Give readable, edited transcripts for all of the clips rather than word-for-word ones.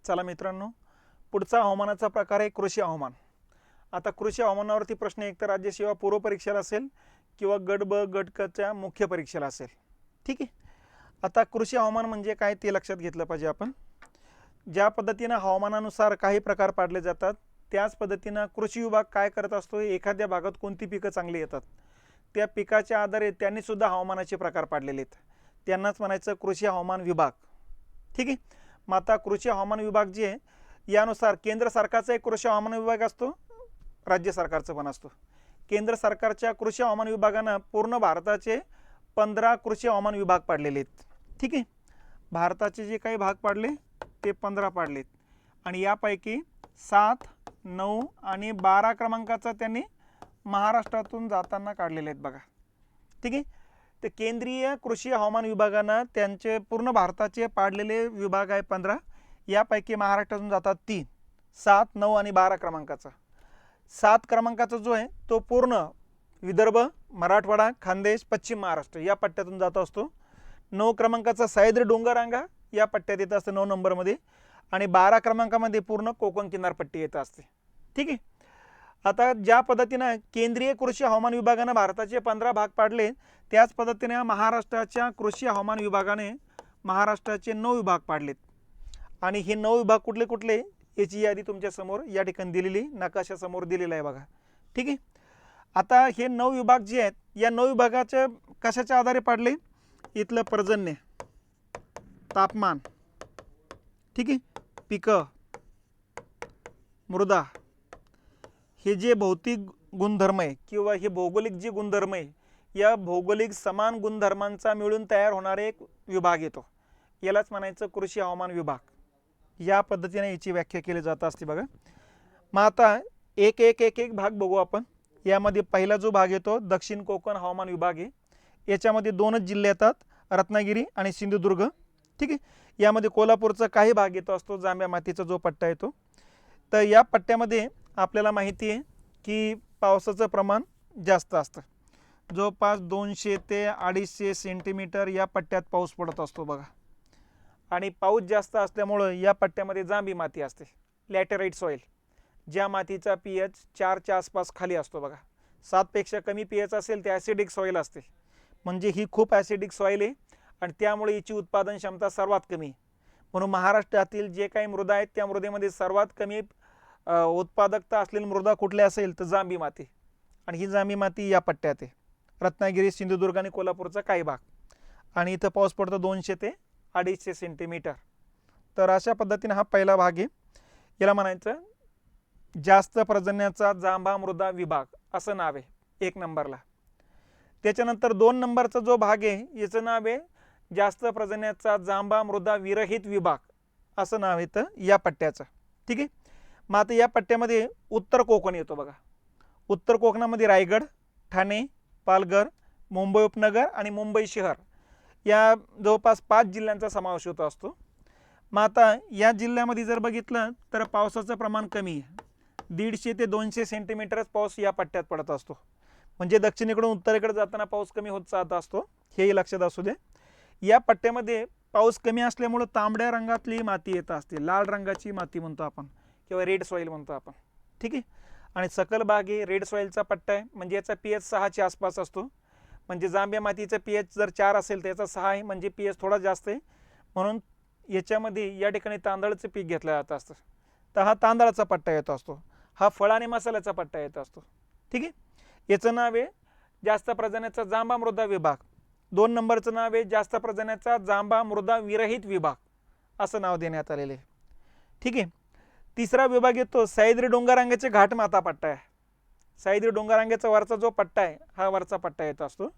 चला मित्रांनो, पुढचा हवामानाचा प्रकार आहे कृषी हवामान। आता कृषी हवामानावरती प्रश्न एकतर राज्य सेवा पूर्व परीक्षेला असेल किंवा गट ब गट क च्या मुख्य परीक्षेला असेल। ठीक आहे। आता कृषी हवामान म्हणजे काय ते लक्षात घेतलं पाहिजे आपण। ज्या पद्धतीने हवामानानुसार काही प्रकार पाडले जातात त्याच पद्धतीने कृषी विभाग काय करत असतो, एखाद्या भागात कोणती पिके चांगली येतात त्या पिकाच्या आधारे त्यांनी सुद्धा हवामानाचे प्रकार पाडलेले आहेत, त्यांनाच म्हणायचं कृषी हवामान विभाग। ठीक आहे। मग आता कृषी हवामान विभाग जे यानुसार केंद्र सरकारचा एक कृषी हवामान विभाग असतो, राज्य सरकारचा पण असतो। केंद्र सरकारच्या कृषी हवामान विभागाने पूर्ण भारताचे 15 कृषी हवामान विभाग पाडलेले आहेत। ठीक आहे। भारताचे जे काही भाग पाडले ते 15 पाडलेत आणि यापैकी 7, 9 आणि 12 क्रमांकाचा त्यांनी महाराष्ट्रातून जाताना काढलेले आहेत बघा। ठीक आहे। तर केंद्रीय कृषी हवामान विभागाने त्यांचे पूर्ण भारताचे पाडलेले विभाग आहे 15, यापैकी महाराष्ट्रातून जातात 3, 7, 9 आणि 12 क्रमांकाचा। 7 क्रमांकाचा जो आहे तो पूर्ण विदर्भ, मराठवाडा, खानदेश, पश्चिम महाराष्ट्र या पट्ट्यातून जात असतो। 9 क्रमांकाचा सह्याद्री डोंगररांगा या पट्ट्यात येत असते 9 नंबरमध्ये आणि 12 क्रमांकामध्ये पूर्ण कोकण किनारपट्टी येत असते। ठीक आहे। आता ज्या पद्धतीने केंद्रीय कृषी हवामान विभागाने भारताचे 15 भाग पाडले त्याच पद्धतीने महाराष्ट्राच्या कृषी हवामान विभागाने महाराष्ट्राचे 9 विभाग पाडलेत आणि हे 9 विभाग कुठले कुठले याची यादी तुमच्या समोर या ठिकाणी दिलेली नकाशा समोर दिलेला आहे बघा। ठीक आहे। आता हे 9 विभाग जे आहेत या 9 विभागाचे कशाच्या आधारे पाडले, इथलं पर्जन्य, तापमान, ठीक आहे, पिकं, मृदा, हे जे भौतिक गुणधर्म आहे किंवा हे भौगोलिक जे गुणधर्म आहे या भौगोलिक समान गुणधर्मांचा मिळून तयार होणारे एक विभाग येतो, यालाच म्हणायचं कृषी हवामान विभाग। या पद्धतीने याची व्याख्या केली जात असते बघा। मग आता एक एक एक एक भाग बघू आपण। यामध्ये पहिला जो भाग येतो दक्षिण कोकण हवामान विभाग आहे, याच्यामध्ये 2च जिल्हे येतात, रत्नागिरी आणि सिंधुदुर्ग। ठीक आहे। यामध्ये कोल्हापूरचा काही भाग येतो असतो, जांभ्या मातीचा जो पट्टा येतो। तर या पट्ट्यामध्ये आपल्याला माहिती आहे की पावसाचं प्रमाण जास्त असतं, जवळपास 200 ते 250 सेंटीमीटर या पट्ट्यात पाऊस पडत असतो बघा। आणि पाऊस जास्त असल्यामुळं या पट्ट्यामध्ये जांभी माती असते, लॅटेराइट सॉइल, ज्या मातीचा पीएच 4 च्या आसपास खाली असतो बघा। 7 पेक्षा कमी पीएच असेल ते ॲसिडिक सॉइल असते, म्हणजे ही खूप ॲसिडिक सॉइल आहे आणि त्यामुळे याची उत्पादन क्षमता सर्वात कमी आहे। म्हणून महाराष्ट्रातील जे काही मृदा आहेत त्या मृदेमध्ये सर्वात कमी उत्पादकता असलेली मृदा कुठली असेल तर जांभी माती, आणि ही जांभी माती या पट्ट्यात आहे, रत्नागिरी, सिंधुदुर्ग आणि कोल्हापूरचा काही भाग। आणि इथं पाऊस पडतो 200 ते 250 सेंटीमीटर। तर अशा पद्धतीने हा पहिला भाग आहे, याला म्हणायचं जास्त पर्जन्याचा जांभा मृदा विभाग असं नाव आहे 1 नंबरला। त्याच्यानंतर 2 नंबरचा जो भाग आहे याचं नाव आहे जास्त पर्जन्याचा जांभा मृदा विरहित विभाग असं नाव येतं या पट्ट्याचं। ठीक आहे। मग आता या पट्ट्यामध्ये उत्तर कोकण येतो बघा। उत्तर कोकणामध्ये रायगड, ठाणे, पालघर, मुंबई उपनगर आणि मुंबई शहर या जवळपास 5 जिल्ह्यांचा समावेश होत असतो। मग आता या जिल्ह्यामध्ये जर बघितलं तर पावसाचं प्रमाण कमी आहे, 150 ते 200 सेंटीमीटरच पाऊस या पट्ट्यात पडत असतो, म्हणजे दक्षिणेकडून उत्तरेकडे जाताना पाऊस कमी होत जात असतो, हेही लक्षात असू दे। या पट्ट्यामध्ये पाऊस कमी असल्यामुळे तांबड्या रंगातली माती येत असते, लाल रंगाची माती म्हणतो आपण किंवा रेड सॉइल म्हणतो आपण। ठीक आहे। आणि सकल भाग हे रेड सॉइलचा पट्टा आहे, म्हणजे याचा पीएच 6 च्या आसपास असतो, म्हणजे जांभ्या मातीचा पीएच जर 4 असेल तर याचा 6 आहे, म्हणजे पीएच थोडा जास्त आहे, म्हणून याच्यामध्ये या ठिकाणी तांदळाचं पीक घेतलं जात असतं। तर हा तांदळाचा पट्टा येत असतो, हा फळ आणि मसाल्याचा पट्टा येत असतो। ठीक आहे। याचं नाव आहे जास्त पर्जन्याचा जांभा मृदा विभाग। 2 नंबरचं नाव आहे जास्त पर्जन्याचा जांभा मृदा विरहित विभाग असं नाव देण्यात आलेलं आहे। ठीक आहे। तिसरा विभाग येतो सह्याद्री डोंगररांगेचे घाटमाथा पट्टा आहे। सह्याद्री डोंगररांगेचा वरचा जो पट्टा आहे हा वरचा पट्टा येत असतो।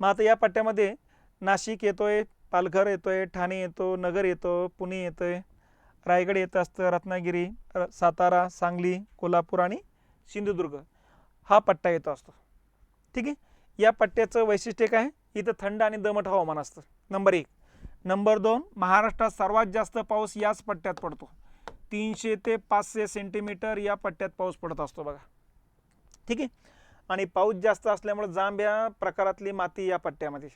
मग आता या पट्ट्यामध्ये नाशिक येतोय, पालघर येतोय, ठाणे येतो, नगर येतो, पुणे येतोय, रायगड येत असतं, रत्नागिरी, सातारा, सांगली, कोल्हापूर आणि सिंधुदुर्ग हा पट्टा येत असतो। ठीक आहे। या पट्ट्याचं वैशिष्ट्य काय, इथं थंड आणि दमट हवामान असतं, नंबर 1। नंबर 2, महाराष्ट्रात सर्वात जास्त पाऊस याच पट्ट्यात पडतो, 300 ते 500 सेंटीमीटर या पट्ट्यात पाऊस पडत असतो बघा। ठीक आहे। आणि पाऊस जास्त असल्यामुळे जांभ्या प्रकारातली माती या पट्ट्यामध्ये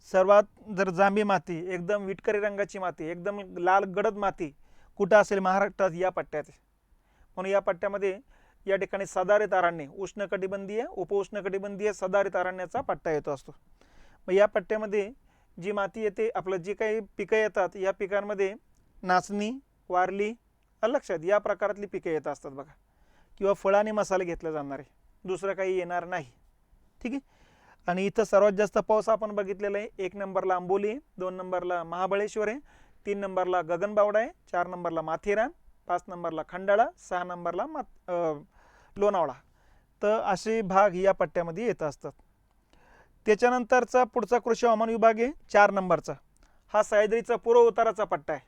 सर्वात, जर जांभी माती एकदम विटकरी रंगाची माती, एकदम लाल गडद माती कुठं असेल महाराष्ट्रात या पट्ट्यात आहे. म्हणून या पट्ट्यामध्ये या ठिकाणी सदाहरित अरण्य, उष्णकटिबंधीय, उपउष्णकटिबंधीय सदाहरित अरण्याचा पट्टा येतो असतो. मग या पट्ट्यामध्ये जी माती येते, आपलं जी काही पिकं येतात, या पिकांमध्ये नाचणी, वारली, लक्षात या प्रकारातली पिकं येत असतात बघा, किंवा फळ आणि मसाले घेतले जाणारे, दुसरं काही येणार नाही. ठीक आहे. आणि इथं सर्वात जास्त पाऊस आपण बघितलेला आहे. 1 नंबरला आंबोली आहे, 2 नंबरला महाबळेश्वर आहे, 3 नंबरला गगनबावडा आहे, 4 नंबरला माथेरान, 5 नंबरला खंडाळा, 6 नंबरला लोणावळा. तर असे भाग या पट्ट्यामध्ये येत असतात. त्याच्यानंतरचा पुढचा कृषी हवामान विभाग आहे 4 नंबरचा. हा सह्याद्रीचा पूर्व उताराचा पट्टा आहे.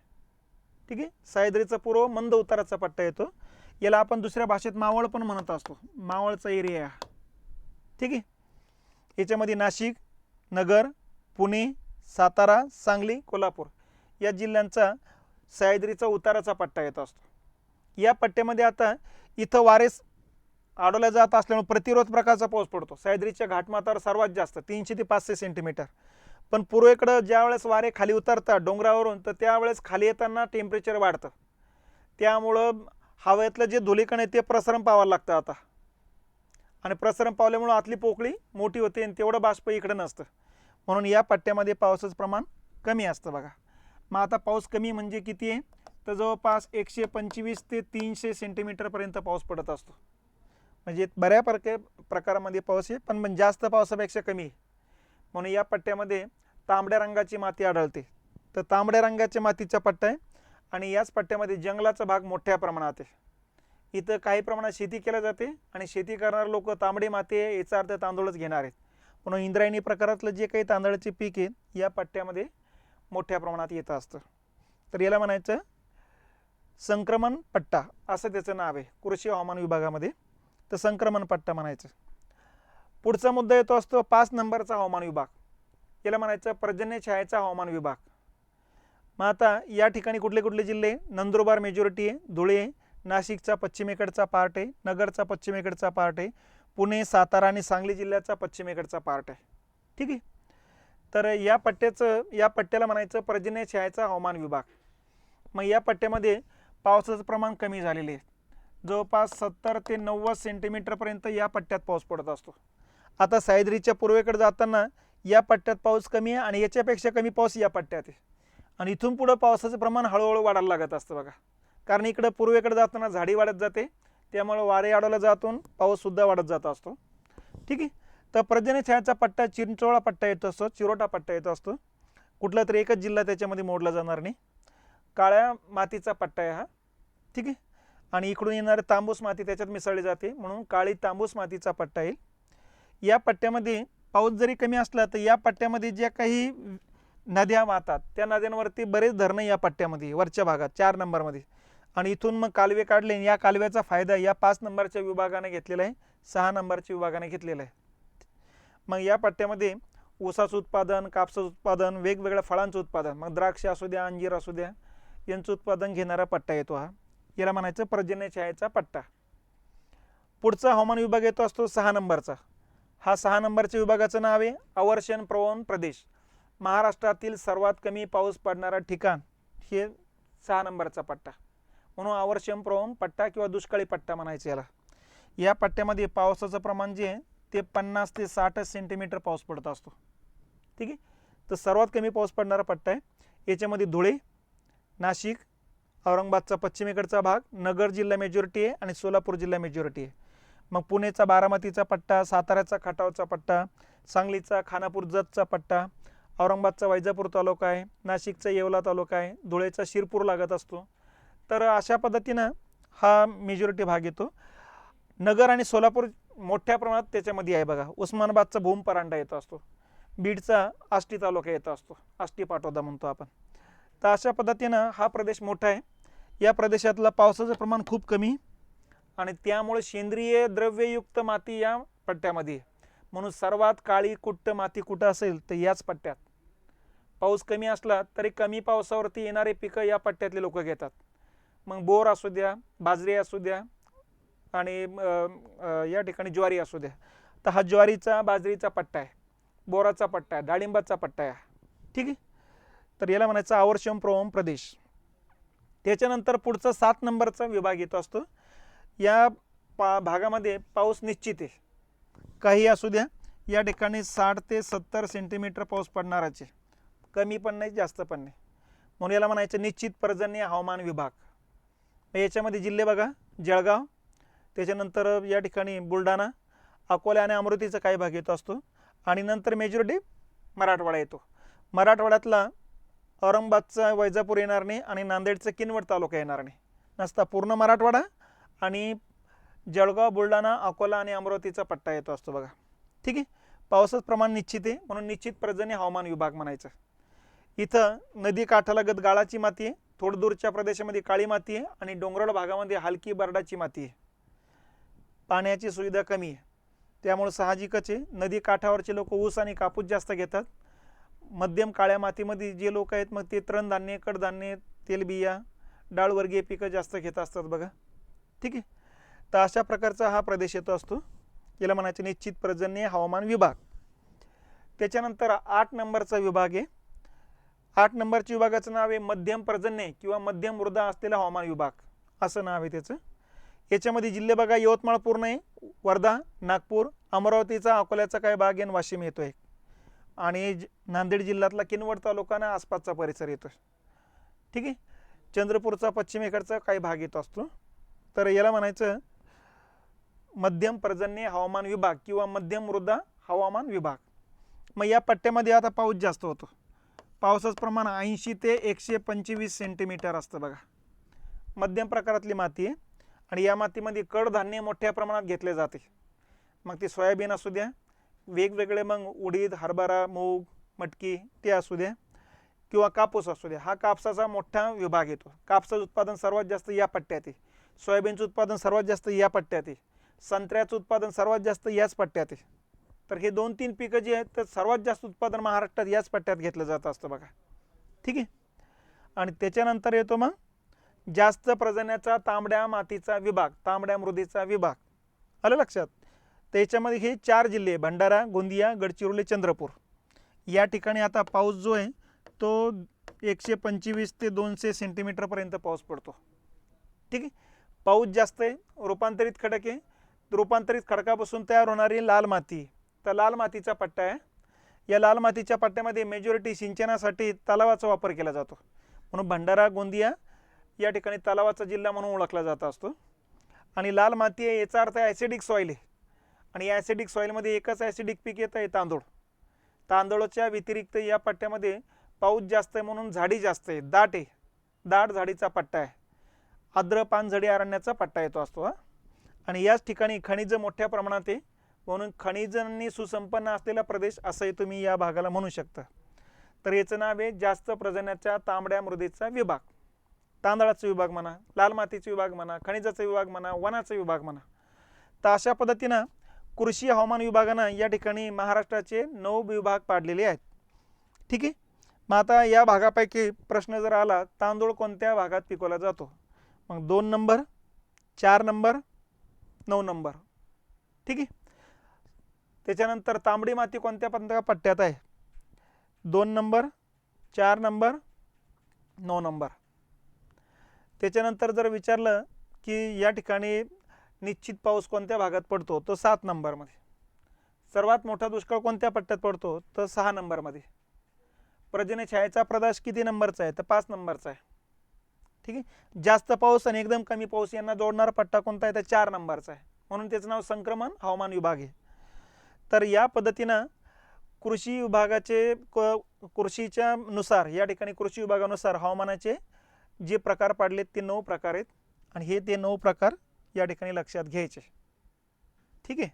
ठीक आहे. सह्याद्रीचा पूर्व मंद उताराचा पट्टा येतो. याला आपण दुसऱ्या भाषेत मावळ पण म्हणत असतो. मावळचा एरिया. ठीक आहे. याच्यामध्ये नाशिक, नगर, पुणे, सातारा, सांगली, कोल्हापूर या जिल्ह्यांचा सह्याद्रीचा उताराचा पट्टा येत असतो. या पट्ट्यामध्ये आता इथं वारे आढळल्या जात असल्यामुळे प्रतिरोध प्रकारचा पाऊस पडतो. सह्याद्रीच्या घाटमाथ्यावर सर्वात जास्त 300 ते 500 सेंटीमीटर. पण पूर्वेकडं ज्यावेळेस वारे खाली उतरतात डोंगरावरून, तर त्यावेळेस खाली येताना टेम्परेचर वाढतं. त्यामुळं हवेतलं जे धुलीकण आहे ते प्रसरण पाहावं लागतं आता. आणि प्रसरण पावल्यामुळं आतली पोकळी मोठी होते आणि तेवढं बाष्प इकडं नसतं. म्हणून या पट्ट्यामध्ये पावसाचं प्रमाण कमी असतं बघा. मग आता पाऊस कमी म्हणजे किती आहे, तर जवळपास 125 ते 300 सेंटीमीटरपर्यंत पाऊस पडत असतो. म्हणजे प्रकारामध्ये पाऊस आहे, पण जास्त पावसापेक्षा कमी आहे. म्हणून या पट्ट्यामध्ये तांबड्या रंगाची माती आढळते. तर तांबड्या रंगाच्या मातीचा पट्टा आहे. आणि याच पट्ट्यामध्ये जंगलाचा भाग मोठ्या प्रमाणात आहे. इथं काही प्रमाणात शेती केली जाते आणि शेती करणारे लोक तांबडी माती आहे याचा अर्थ तांदूळच घेणार आहेत. म्हणून इंद्रायणी प्रकारातलं जे काही तांदळाचे पीक आहे या पट्ट्यामध्ये मोठ्या प्रमाणात येत असतं. तर याला म्हणायचं संक्रमण पट्टा असं त्याचं नाव आहे कृषी हवामान विभागामध्ये. तर संक्रमण पट्टा म्हणायचं. पुढचा मुद्दा येतो असतो 5 नंबरचा हवामान विभाग. याला म्हणायचं पर्जन्य छायेचा हवामान विभाग. मग आता या ठिकाणी कुठले कुठले जिल्हे? नंदुरबार मेजॉरिटी आहे, धुळे, नाशिकचा पश्चिमेकडचा पार्ट आहे, नगरचा पश्चिमेकडचा पार्ट आहे, पुणे, सातारा आणि सांगली जिल्ह्याचा पश्चिमेकडचा पार्ट आहे. ठीक आहे. तर या पट्ट्याला म्हणायचं पर्जन्य छायेचा हवामान विभाग. मग या पट्ट्यामध्ये पावसाचं प्रमाण कमी झालेले आहे. जवळपास 70 ते 90 सेंटीमीटरपर्यंत या पट्ट्यात पाऊस पडत असतो. आता सह्याद्रीच्या पूर्वेकडे जाताना या पट्ट्यात पाऊस कमी आहे आणि याच्यापेक्षा कमी पाऊस या पट्ट्यात आहे. आणि इथून पुढं पावसाचं प्रमाण हळूहळू वाढायला लागत असतं बघा. कारण इकडं पूर्वेकडे जाताना झाडी वाढत जाते, त्यामुळे वारे आढळला जातून पाऊससुद्धा वाढत जात असतो. ठीक आहे. तर पर्जन्य छायेचा पट्टा चिंचोळा पट्टा येतो असतो, चिरोटा पट्टा येतो असतो. कुठला तरी एकच जिल्हा त्याच्यामध्ये मोडला जाणार नाही. काळ्या मातीचा पट्टा आहे हा. ठीक आहे. आणि इकडून येणारे तांबूस माती त्याच्यात मिसळली जाते, म्हणून काळी तांबूस मातीचा पट्टा येईल. या पट्ट्यामध्ये पाऊस जरी कमी असला तर या पट्ट्यामध्ये ज्या काही नद्या वाहतात त्या नद्यांवरती बरेच धरणं या पट्ट्यामध्ये वरच्या भागात 4 नंबरमध्ये. आणि इथून मग कालवे काढले. या कालव्याचा फायदा या 5 नंबरच्या विभागाने घेतलेला आहे, 6 नंबरच्या विभागाने घेतलेला आहे. मग या पट्ट्यामध्ये ऊसाचं उत्पादन, कापसाचं उत्पादन, वेगवेगळ्या फळांचं उत्पादन, मग द्राक्ष असू द्या, अंजीर असू द्या, यांचं उत्पादन घेणारा पट्टा येतो हा. याला म्हणायचं पर्जन्य छायेचा पट्टा. पुढचा हवामान विभाग येतो असतो 6 नंबरचा. हा 6 नंबरच्या विभागाचं नाव आहे अवर्षण प्रवण प्रदेश. महाराष्ट्रातील सर्वात कमी पाऊस पडणारा ठिकाण हे 6 नंबरचा पट्टा, म्हणून अवर्षण प्रवण पट्टा किंवा दुष्काळी पट्टा म्हणायचं याला. या पट्ट्यामध्ये पावसाचं प्रमाण जे आहे ते 50 ते 60 सेंटीमीटर पाऊस पडत असतो. ठीक आहे. तर सर्वात कमी पाऊस पडणारा पट्टा आहे. याच्यामध्ये धुळे, नाशिक, औरंगाबादचा पश्चिमेकडचा भाग, नगर जिल्हा मेजॉरिटी आहे आणि सोलापूर जिल्हा मेजॉरिटी आहे. मग पुणेचा बारामतीचा पट्टा, साताऱ्याचा खटावचा पट्टा, सांगलीचा खानापूर जतचा पट्टा, औरंगाबादचा वैजापूर तालुका आहे, नाशिकचा येवला तालुका आहे, धुळेचा शिरपूर लागत असतो. तर अशा पद्धतीनं हा मेजॉरिटी भाग येतो. नगर आणि सोलापूर मोठ्या प्रमाणात त्याच्यामध्ये आहे बघा. उस्मानाबादचा भूमपरांडा येतो असतो, बीडचा आष्टी तालुका येतो असतो, आष्टी पाटोदा म्हणतो आपण. तर अशा पद्धतीनं हा प्रदेश मोठा आहे. या प्रदेशातलं पावसाचं प्रमाण खूप कमी आणि त्यामुळे सेंद्रिय द्रव्ययुक्त माती या पट्ट्यामध्ये आहे. म्हणून सर्वात काळी कुट्ट माती कुठं असेल तर याच पट्ट्यात. पाऊस कमी असला तरी कमी पावसावरती येणारे पिकं या पट्ट्यातले लोक घेतात. मग बोर असू द्या, बाजरी असू द्या आणि या ठिकाणी ज्वारी असू द्या. तर हा ज्वारीचा बाजरीचा पट्टा आहे, बोराचा पट्टा आहे, डाळिंबाचा पट्टा आहे. ठीक आहे. तर याला म्हणायचं अवर्षण प्रवण प्रदेश. त्याच्यानंतर पुढचा 7 नंबरचा विभाग येतो असतो. या भागामध्ये पाऊस निश्चित आहे, काही असू द्या. या ठिकाणी 60 ते 70 सेंटीमीटर पाऊस पडणाराच आहे, कमी पण नाही जास्त पण नाही, म्हणून याला म्हणायचं निश्चित पर्जन्य हवामान विभाग. याच्यामध्ये जिल्हे बघा, जळगाव, त्याच्यानंतर या ठिकाणी बुलढाणा, अकोला आणि अमरावतीचा काही भाग येतो असतो, आणि नंतर मेजॉरिटी मराठवाडा येतो. मराठवाड्यातला औरंगाबादचा वैजापूर येणार नाही आणि नांदेडचा किनवट तालुका येणार नाही, नसता पूर्ण मराठवाडा आणि जळगाव, बुलढाणा, अकोला आणि अमरावतीचा पट्टा येतो असतो बघा. ठीक आहे. पावसाचं प्रमाण निश्चित आहे म्हणून निश्चित पर्जन्य हवामान विभाग म्हणायचं. इथं नदी काठालगत गाळाची माती आहे, थोडं दूरच्या प्रदेशामध्ये काळी माती आहे आणि डोंगराळ भागामध्ये हलकी बर्डाची माती आहे. पाण्याची सुविधा कमी आहे, त्यामुळे साहजिकच आहे नदी काठावरचे लोक ऊस आणि कापूस जास्त घेतात. मध्यम काळ्या मातीमध्ये जे लोक आहेत मग ते तृणधान्य, कडधान्य, तेलबिया, डाळवर्गीय पिकं जास्त घेत असतात बघा. ठीक आहे. तर अशा प्रकारचा हा प्रदेश येतो असतो, याला म्हणायचे निश्चित पर्जन्य हवामान विभाग. त्याच्यानंतर 8 नंबरचा विभाग आहे. 8 नंबरच्या विभागाचं नाव आहे मध्यम पर्जन्य किंवा मध्यम मृदा असलेला हवामान विभाग, असं नाव आहे त्याचं. याच्यामध्ये जिल्हे बघा, यवतमाळ पूर्ण आहे, वर्धा, नागपूर, अमरावतीचा, अकोल्याचा काही भाग आहे, वाशिम येतो आहे, आणि नांदेड जिल्ह्यातला किनवट तालुका आणि आसपासचा परिसर येतो. ठीक आहे. चंद्रपूरचा पश्चिमेकडचा काही भाग येतो असतो. तर याला म्हणायचं मध्यम पर्जन्य हवामान विभाग किंवा मध्यम मृदा हवामान विभाग. मग या पट्ट्यामध्ये आता पाऊस जास्त होतो, पावसाचं प्रमाण 80 ते 125 सेंटीमीटर असतं बघा. मध्यम प्रकारातली माती आहे आणि या मातीमध्ये कडधान्य मोठ्या प्रमाणात घेतले जाते. मग ती सोयाबीन असू द्या, वेगवेगळे मग उडीद, हरभरा, मूग, मटकी ते असू द्या, किंवा कापूस असू द्या. हा कापसाचा मोठा विभाग येतो. कापसाचं उत्पादन सर्वात जास्त या पट्ट्यात आहे, सोयाबीनचं उत्पादन सर्वात जास्त या पट्ट्यात आहे, संत्र्याचं उत्पादन सर्वात जास्त याच पट्ट्यात आहे. तर हे 2-3 पिकं जी आहेत तर सर्वात जास्त उत्पादन महाराष्ट्रात याच पट्ट्यात घेतलं जात असतं बघा. ठीक आहे. आणि त्याच्यानंतर येतो मग जास्त पर्जन्याचा तांबड्या मातीचा विभाग, तांबड्या मृदेचा विभाग. आलं लक्षात. त्याच्यामध्ये हे 4 जिल्हे, भंडारा, गोंदिया, गडचिरोली, चंद्रपूर, या ठिकाणी आता पाऊस जो आहे तो 125 ते 200 सेंटीमीटरपर्यंत पाऊस पडतो. ठीक आहे. पाऊस जास्त आहे, रूपांतरित खडक आहे, रूपांतरित खडकापासून तयार होणारी लाल माती, तर लाल मातीचा पट्टा आहे. या लाल मातीच्या पट्ट्यामध्ये मेजॉरिटी सिंचनासाठी तलावाचा वापर केला जातो, म्हणून भंडारा, गोंदिया या ठिकाणी तलावाचा जिल्हा म्हणून ओळखला जात असतो. आणि लाल माती आहे याचा अर्थ ॲसिडिक सॉईल आहे, आणि ॲसिडिक सॉईलमध्ये एकच ॲसिडिक पीक येतं आहे, तांदूळ. तांदूळच्या व्यतिरिक्त या पट्ट्यामध्ये पाऊस जास्त आहे म्हणून झाडी जास्त आहे, दाट आहे, दाट झाडीचा पट्टा आहे, आर्द्र पानझडी अरण्याचा पट्टा येतो असतो हा. आणि याच ठिकाणी खनिज मोठ्या प्रमाणात आहे म्हणून खनिजांनी सुसंपन्न असलेला प्रदेश असंही तुम्ही या भागाला म्हणू शकता. तर याचं नाव आहे जास्त पर्जन्याच्या तांबड्या मृदेचा विभाग. तांदळाचा विभाग म्हणा, लाल मातीचा विभाग म्हणा, खनिजाचा विभाग म्हणा, वनाचा विभाग म्हणा. तर अशा पद्धतीनं कृषी हवामान विभागानं या ठिकाणी महाराष्ट्राचे 9 विभाग पाडलेले आहेत. ठीक आहे. मग आता या भागापैकी प्रश्न जर आला, तांदूळ कोणत्या भागात पिकवला जातो, मग 2 नंबर, 4 नंबर, 9 नंबर. ठीक आहे. त्याच्यानंतर तांबडी माती कोणत्या पट्ट्यात आहे, 2 नंबर, 4 नंबर, 9 नंबर. त्याच्यानंतर जर विचारलं की या ठिकाणी निश्चित पाऊस कोणत्या भागात पडतो, तो 7 नंबरमध्ये. सर्वात मोठा दुष्काळ कोणत्या पट्ट्यात पडतो, तर 6 नंबरमध्ये. पर्जन्य छायेचा प्रदेश किती नंबरचा आहे, तर 5 नंबरचा आहे. ठीक आहे. जास्त पाऊस आणि एकदम कमी पाऊस यांना जोडणारा पट्टा कोणता आहे, तर 4 नंबरचा आहे, म्हणून त्याचं नाव संक्रमण हवामान विभाग आहे. तर या पद्धतीनं कृषी विभागाचे कृषीच्या नुसार या ठिकाणी कृषी विभागानुसार हवामानाचे जे प्रकार पाडलेत ते 9 प्रकार आहेत, आणि हे ते 9 प्रकार या ठिकाणी लक्षात घ्यायचे. ठीक आहे.